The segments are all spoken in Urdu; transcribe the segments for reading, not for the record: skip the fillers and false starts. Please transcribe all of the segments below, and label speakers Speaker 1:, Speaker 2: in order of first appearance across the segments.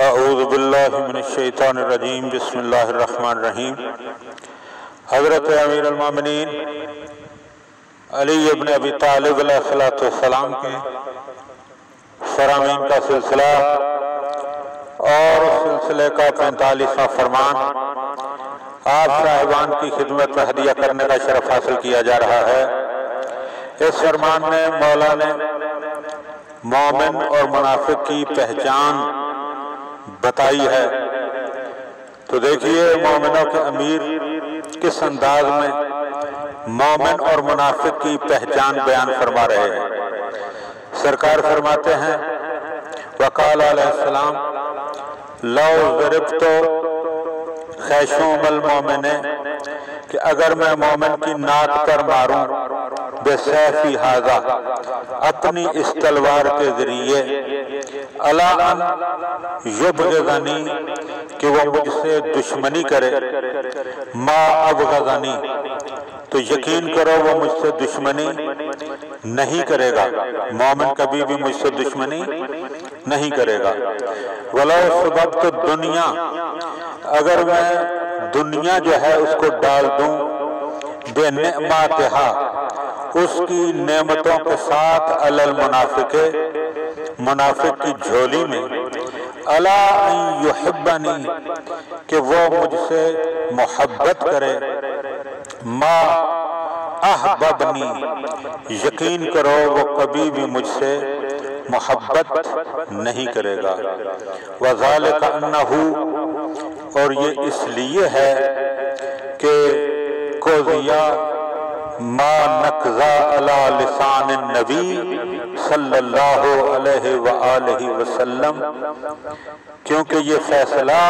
Speaker 1: اعوذ باللہ من الشیطان الرجیم، بسم اللہ الرحمن الرحیم۔ حضرت امیر المومنین علی ابن ابی طالب علیہ السلام کے فرامین کا سلسلہ اور سلسلے کا 45واں فرمان آپ صاحبان کی خدمت میں ہدیہ کرنے کا شرف حاصل کیا جا رہا ہے۔ اس فرمان میں مولا نے مومن اور منافق کی پہچان بتائی ہے، تو دیکھیے مومنوں کے امیر کس انداز میں مومن اور منافق کی پہچان بیان فرما رہے ہیں۔ سرکار فرماتے ہیں وقال علیہ السلام لو ضربت خیشوم المومن، کہ اگر میں مومن کی ناک پر ماروں بسیفی ھذا، اپنی اس تلوار کے ذریعے، الا ان یبغضنی، کہ وہ مجھ سے دشمنی کرے، ما ابغضنی، تو یقین کرو وہ مجھ سے دشمنی نہیں کرے گا، مومن کبھی بھی مجھ سے دشمنی نہیں کرے گا۔ ولو سببت الدنیا، اگر میں دنیا جو ہے اس کو ڈال دوں بے نعماتہا، اس کی نعمتوں کے ساتھ، علی المنافق، منافق کی جھولی میں، الا ان یحبنی، کہ وہ مجھ سے محبت کرے، ما احببنی، یقین کرو وہ کبھی بھی مجھ سے محبت نہیں کرے گا۔ وذالک انہ، اور یہ اس لیے ہے کہ قضیہ ما نقضا علی لسان النبی صلی اللہ علیہ وآلہ وسلم، کیونکہ یہ فیصلہ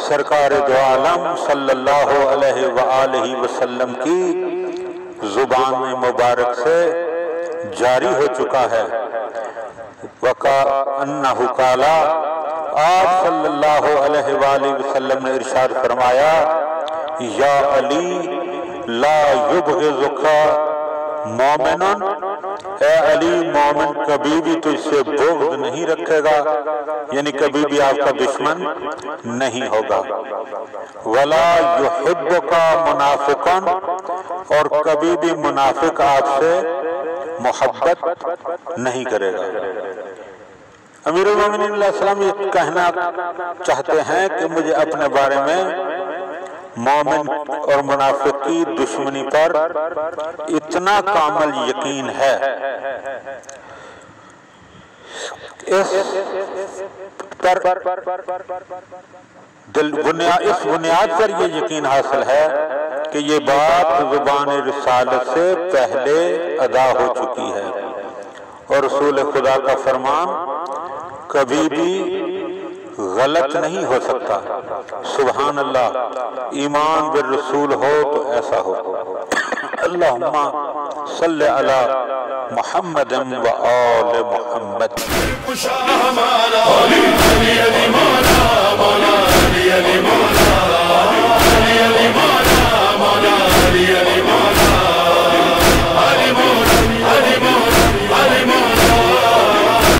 Speaker 1: سرکار دو عالم صلی اللہ علیہ وآلہ وسلم کی زبان مبارک سے جاری ہو چکا ہے۔ وَكَأَنَّهُ قَالَ، آپ صلی اللہ علیہ وآلہ وسلم نے ارشاد فرمایا یا علی لا یبغضک مومن، اے علی مومن کبھی بھی تجھ سے بغض نہیں رکھے گا، یعنی کبھی بھی آپ کا دشمن نہیں ہوگا۔ ولا یحبک منافقا، اور کبھی بھی منافق آپ سے محبت نہیں کرے گا۔ امیر المومنین علیہ السلام یہ کہنا چاہتے ہیں کہ مجھے اپنے بارے میں مومن اور منافق کی دشمنی پر اتنا کامل یقین ہے، اس بنیاد پر یہ یقین حاصل ہے کہ یہ بات زبان رسالت سے پہلے ادا ہو چکی ہے، اور رسول خدا کا فرمان کبھی بھی غلط نہیں ہو سکتا۔ سبحان اللہ، ایمان بالرسول ہو تو ایسا ہو۔ اللہم صلی علی محمد و آل محمد۔